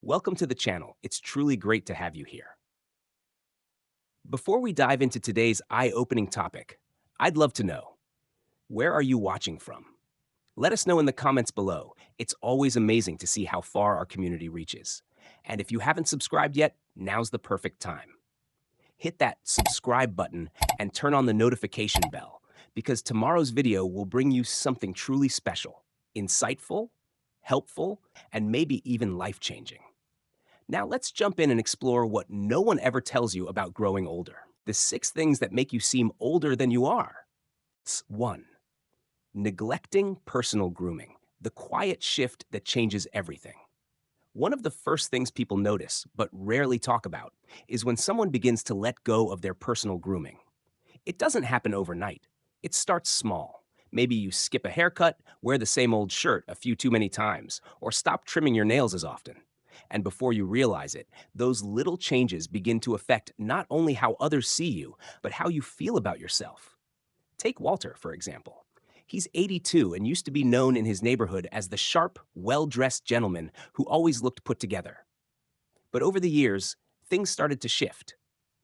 Welcome to the channel. It's truly great to have you here. Before we dive into today's eye-opening topic, I'd love to know, where are you watching from? Let us know in the comments below. It's always amazing to see how far our community reaches. And if you haven't subscribed yet, now's the perfect time. Hit that subscribe button and turn on the notification bell because tomorrow's video will bring you something truly special, insightful, helpful, and maybe even life-changing. Now let's jump in and explore what no one ever tells you about growing older. The 6 things that make you seem older than you are. 1. Neglecting personal grooming, the quiet shift that changes everything. One of the first things people notice, but rarely talk about, is when someone begins to let go of their personal grooming. It doesn't happen overnight. It starts small. Maybe you skip a haircut, wear the same old shirt a few too many times, or stop trimming your nails as often. And before you realize it, those little changes begin to affect not only how others see you, but how you feel about yourself. Take Walter, for example. He's 82 and used to be known in his neighborhood as the sharp, well-dressed gentleman who always looked put together. But over the years, things started to shift.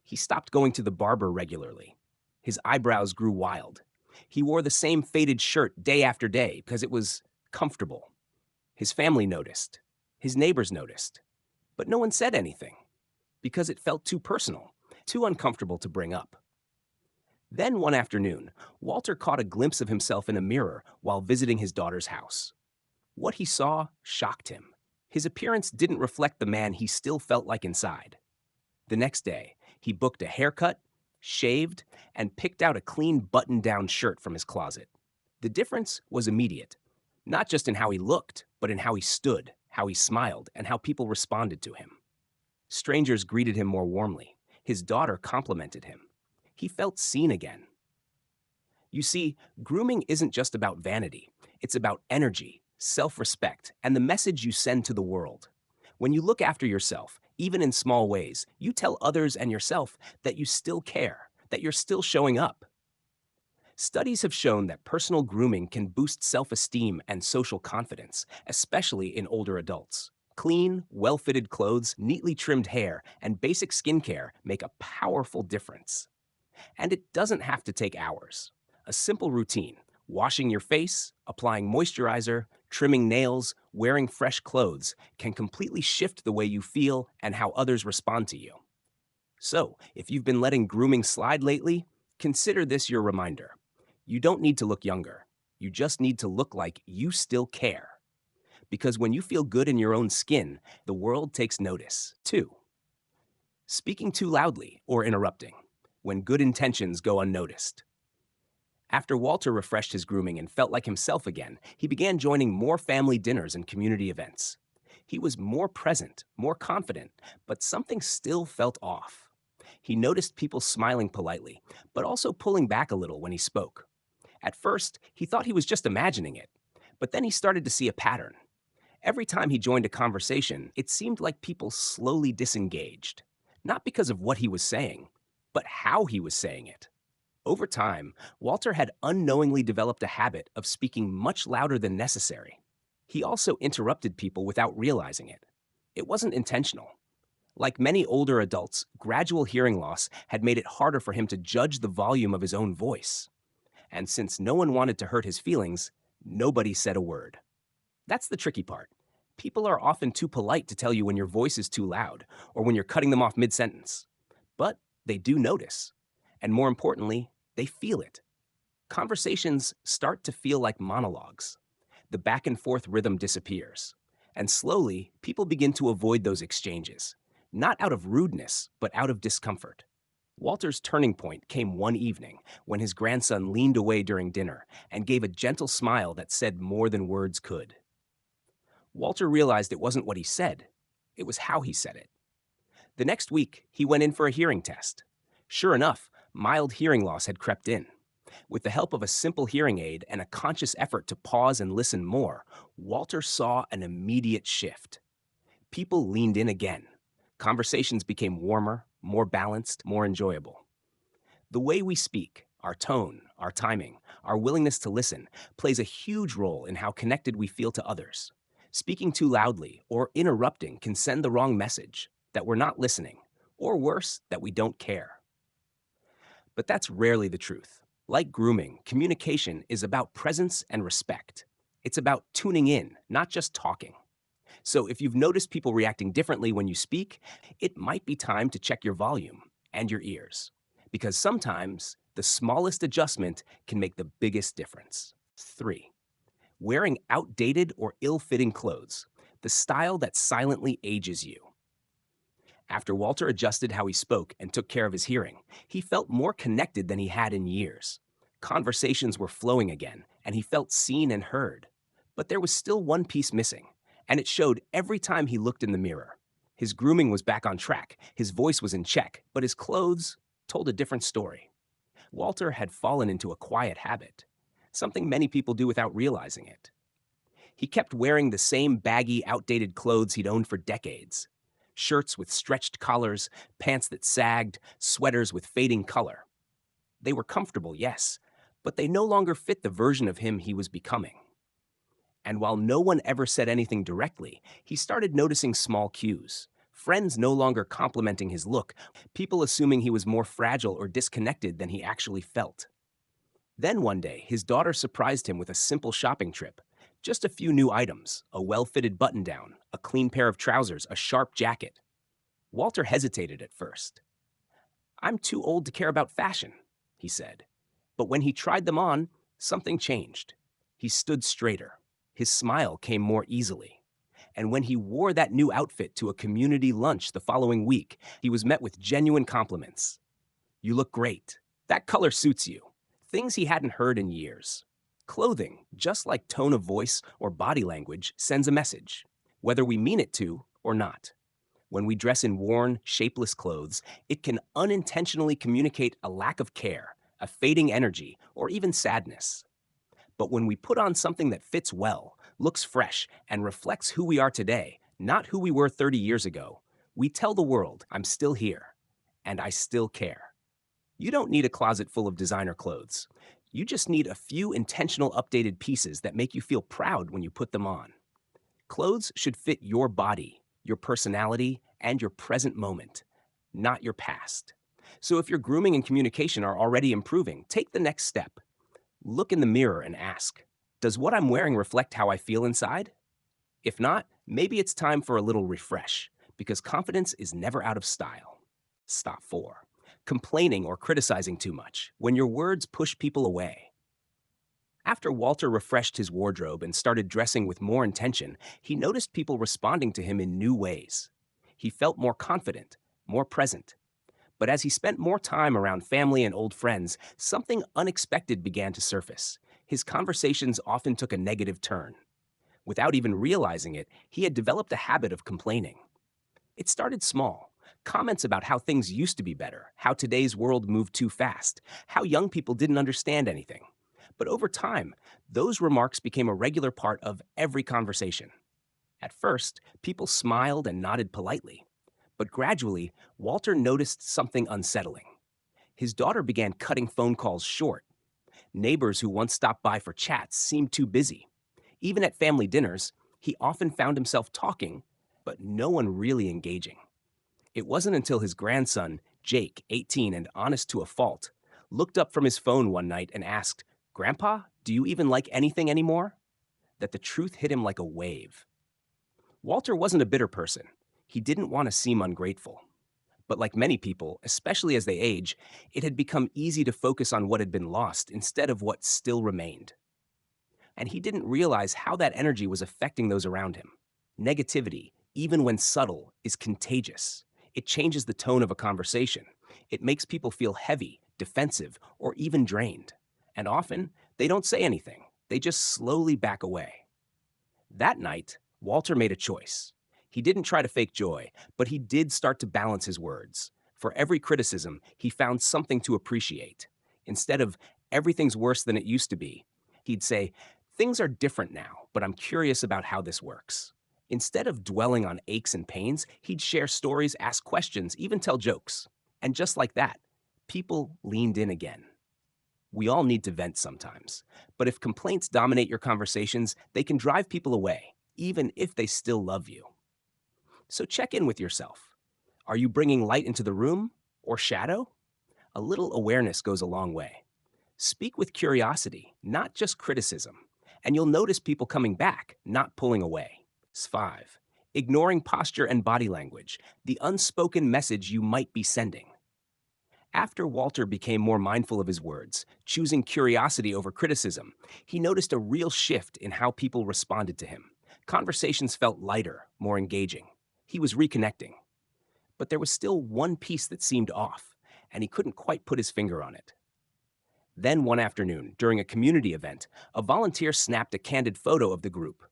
He stopped going to the barber regularly. His eyebrows grew wild. He wore the same faded shirt day after day because it was comfortable. His family noticed. His neighbors noticed. But no one said anything because it felt too personal, too uncomfortable to bring up. Then one afternoon, Walter caught a glimpse of himself in a mirror while visiting his daughter's house. What he saw shocked him. His appearance didn't reflect the man he still felt like inside. The next day, he booked a haircut, shaved, and picked out a clean button-down shirt from his closet. The difference was immediate, not just in how he looked, but in how he stood, how he smiled, and how people responded to him. Strangers greeted him more warmly. His daughter complimented him. He felt seen again. You see, grooming isn't just about vanity. It's about energy, self-respect, and the message you send to the world. When you look after yourself, even in small ways, you tell others and yourself that you still care, that you're still showing up. Studies have shown that personal grooming can boost self-esteem and social confidence, especially in older adults. Clean, well-fitted clothes, neatly trimmed hair, and basic skincare make a powerful difference. And it doesn't have to take hours. A simple routine, washing your face, applying moisturizer, trimming nails, wearing fresh clothes, can completely shift the way you feel and how others respond to you. So, if you've been letting grooming slide lately, consider this your reminder. You don't need to look younger. You just need to look like you still care. Because when you feel good in your own skin, the world takes notice. 2. Speaking too loudly or interrupting, when good intentions go unnoticed. After Walter refreshed his grooming and felt like himself again, he began joining more family dinners and community events. He was more present, more confident, but something still felt off. He noticed people smiling politely, but also pulling back a little when he spoke. At first, he thought he was just imagining it, but then he started to see a pattern. Every time he joined a conversation, it seemed like people slowly disengaged, not because of what he was saying, but how he was saying it. Over time, Walter had unknowingly developed a habit of speaking much louder than necessary. He also interrupted people without realizing it. It wasn't intentional. Like many older adults, gradual hearing loss had made it harder for him to judge the volume of his own voice. And since no one wanted to hurt his feelings, nobody said a word. That's the tricky part. People are often too polite to tell you when your voice is too loud or when you're cutting them off mid-sentence. But they do notice. And more importantly, they feel it. Conversations start to feel like monologues. The back and forth rhythm disappears. And slowly, people begin to avoid those exchanges, not out of rudeness, but out of discomfort. Walter's turning point came one evening when his grandson leaned away during dinner and gave a gentle smile that said more than words could. Walter realized it wasn't what he said, it was how he said it. The next week, he went in for a hearing test. Sure enough, mild hearing loss had crept in. With the help of a simple hearing aid and a conscious effort to pause and listen more, Walter saw an immediate shift. People leaned in again. Conversations became warmer, more balanced, more enjoyable. The way we speak, our tone, our timing, our willingness to listen, plays a huge role in how connected we feel to others. Speaking too loudly or interrupting can send the wrong message that we're not listening, or worse, that we don't care. But that's rarely the truth. Like grooming, communication is about presence and respect. It's about tuning in, not just talking. So if you've noticed people reacting differently when you speak, it might be time to check your volume and your ears. Because sometimes the smallest adjustment can make the biggest difference. 3. Wearing outdated or ill fitting clothes, the style that silently ages you. After Walter adjusted how he spoke and took care of his hearing, he felt more connected than he had in years. Conversations were flowing again, and he felt seen and heard. But there was still one piece missing, and it showed every time he looked in the mirror. His grooming was back on track, his voice was in check, but his clothes told a different story. Walter had fallen into a quiet habit, something many people do without realizing it. He kept wearing the same baggy, outdated clothes he'd owned for decades. Shirts with stretched collars, pants that sagged, sweaters with fading color. They were comfortable, yes, but they no longer fit the version of him he was becoming. And while no one ever said anything directly, he started noticing small cues. Friends no longer complimenting his look, people assuming he was more fragile or disconnected than he actually felt. Then one day, his daughter surprised him with a simple shopping trip. Just a few new items, a well-fitted button-down, a clean pair of trousers, a sharp jacket. Walter hesitated at first. "I'm too old to care about fashion," he said. But when he tried them on, something changed. He stood straighter. His smile came more easily. And when he wore that new outfit to a community lunch the following week, he was met with genuine compliments. "You look great. That color suits you." Things he hadn't heard in years. Clothing, just like tone of voice or body language, sends a message, whether we mean it to or not. When we dress in worn, shapeless clothes, it can unintentionally communicate a lack of care, a fading energy, or even sadness. But when we put on something that fits well, looks fresh, and reflects who we are today, not who we were 30 years ago, we tell the world, "I'm still here, and I still care." You don't need a closet full of designer clothes. You just need a few intentional updated pieces that make you feel proud when you put them on. Clothes should fit your body, your personality, and your present moment, not your past. So if your grooming and communication are already improving, take the next step. Look in the mirror and ask, does what I'm wearing reflect how I feel inside? If not, maybe it's time for a little refresh, because confidence is never out of style. Stop 4. Complaining or criticizing too much, when your words push people away. After Walter refreshed his wardrobe and started dressing with more intention, he noticed people responding to him in new ways. He felt more confident, more present. But as he spent more time around family and old friends, something unexpected began to surface. His conversations often took a negative turn. Without even realizing it, he had developed a habit of complaining. It started small. Comments about how things used to be better, how today's world moved too fast, how young people didn't understand anything. But over time, those remarks became a regular part of every conversation. At first, people smiled and nodded politely. But gradually, Walter noticed something unsettling. His daughter began cutting phone calls short. Neighbors who once stopped by for chats seemed too busy. Even at family dinners, he often found himself talking, but no one really engaging. It wasn't until his grandson, Jake, 18 and honest to a fault, looked up from his phone one night and asked, "Grandpa, do you even like anything anymore?" that the truth hit him like a wave. Walter wasn't a bitter person. He didn't want to seem ungrateful. But like many people, especially as they age, it had become easy to focus on what had been lost instead of what still remained. And he didn't realize how that energy was affecting those around him. Negativity, even when subtle, is contagious. It changes the tone of a conversation. It makes people feel heavy, defensive, or even drained. And often, they don't say anything. They just slowly back away. That night, Walter made a choice. He didn't try to fake joy, but he did start to balance his words. For every criticism, he found something to appreciate. Instead of, "Everything's worse than it used to be," he'd say, "Things are different now, but I'm curious about how this works." Instead of dwelling on aches and pains, he'd share stories, ask questions, even tell jokes. And just like that, people leaned in again. We all need to vent sometimes, but if complaints dominate your conversations, they can drive people away. even if they still love you. So check in with yourself. Are you bringing light into the room or shadow? A little awareness goes a long way. Speak with curiosity, not just criticism, and you'll notice people coming back, not pulling away. 5. Ignoring posture and body language, the unspoken message you might be sending. After Walter became more mindful of his words, choosing curiosity over criticism, he noticed a real shift in how people responded to him. Conversations felt lighter, more engaging. He was reconnecting. But there was still one piece that seemed off, and he couldn't quite put his finger on it. Then one afternoon, during a community event, a volunteer snapped a candid photo of the group.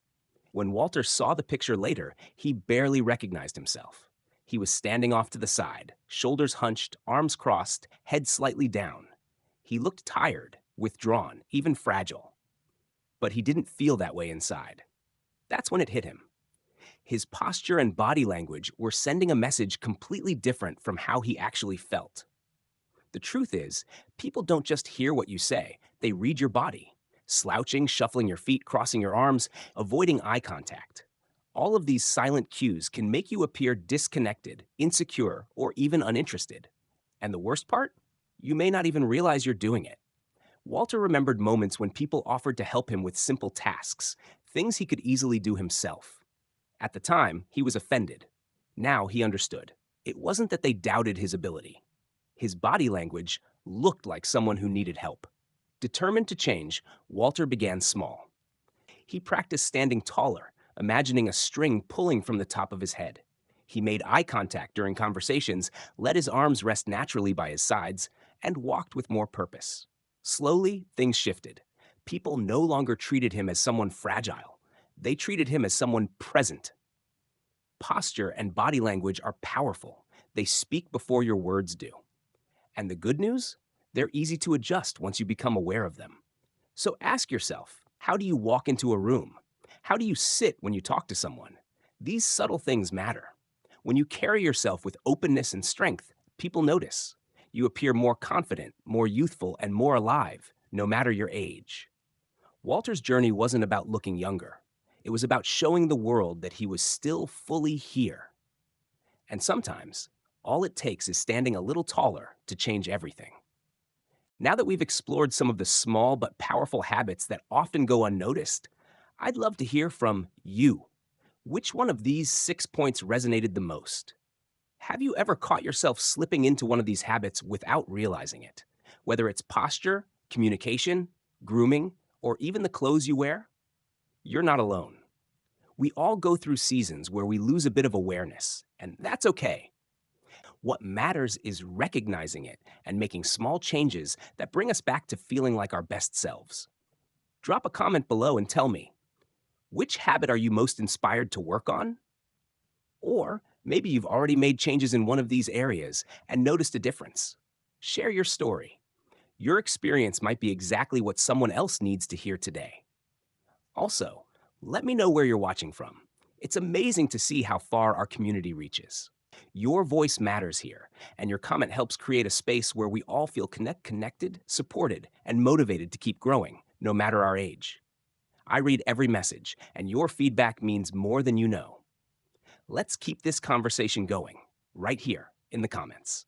When Walter saw the picture later, he barely recognized himself. He was standing off to the side, shoulders hunched, arms crossed, head slightly down. He looked tired, withdrawn, even fragile. But he didn't feel that way inside. That's when it hit him. His posture and body language were sending a message completely different from how he actually felt. The truth is, people don't just hear what you say, they read your body. Slouching, shuffling your feet, crossing your arms, avoiding eye contact. All of these silent cues can make you appear disconnected, insecure, or even uninterested. And the worst part? You may not even realize you're doing it. Walter remembered moments when people offered to help him with simple tasks, things he could easily do himself. At the time, he was offended. Now he understood. It wasn't that they doubted his ability. His body language looked like someone who needed help. Determined to change, Walter began small. He practiced standing taller, imagining a string pulling from the top of his head. He made eye contact during conversations, let his arms rest naturally by his sides, and walked with more purpose. Slowly, things shifted. People no longer treated him as someone fragile. They treated him as someone present. Posture and body language are powerful. They speak before your words do. And the good news? They're easy to adjust once you become aware of them. So ask yourself, how do you walk into a room? How do you sit when you talk to someone? These subtle things matter. When you carry yourself with openness and strength, people notice. You appear more confident, more youthful, and more alive, no matter your age. Walter's journey wasn't about looking younger. It was about showing the world that he was still fully here. And sometimes, all it takes is standing a little taller to change everything. Now that we've explored some of the small but powerful habits that often go unnoticed, I'd love to hear from you. Which one of these 6 points resonated the most? Have you ever caught yourself slipping into one of these habits without realizing it? Whether it's posture, communication, grooming, or even the clothes you wear? You're not alone. We all go through seasons where we lose a bit of awareness, and that's okay. What matters is recognizing it and making small changes that bring us back to feeling like our best selves. Drop a comment below and tell me, which habit are you most inspired to work on? Or maybe you've already made changes in one of these areas and noticed a difference. Share your story. Your experience might be exactly what someone else needs to hear today. Also, let me know where you're watching from. It's amazing to see how far our community reaches. Your voice matters here, and your comment helps create a space where we all feel connected, supported, and motivated to keep growing, no matter our age. I read every message, and your feedback means more than you know. Let's keep this conversation going, right here in the comments.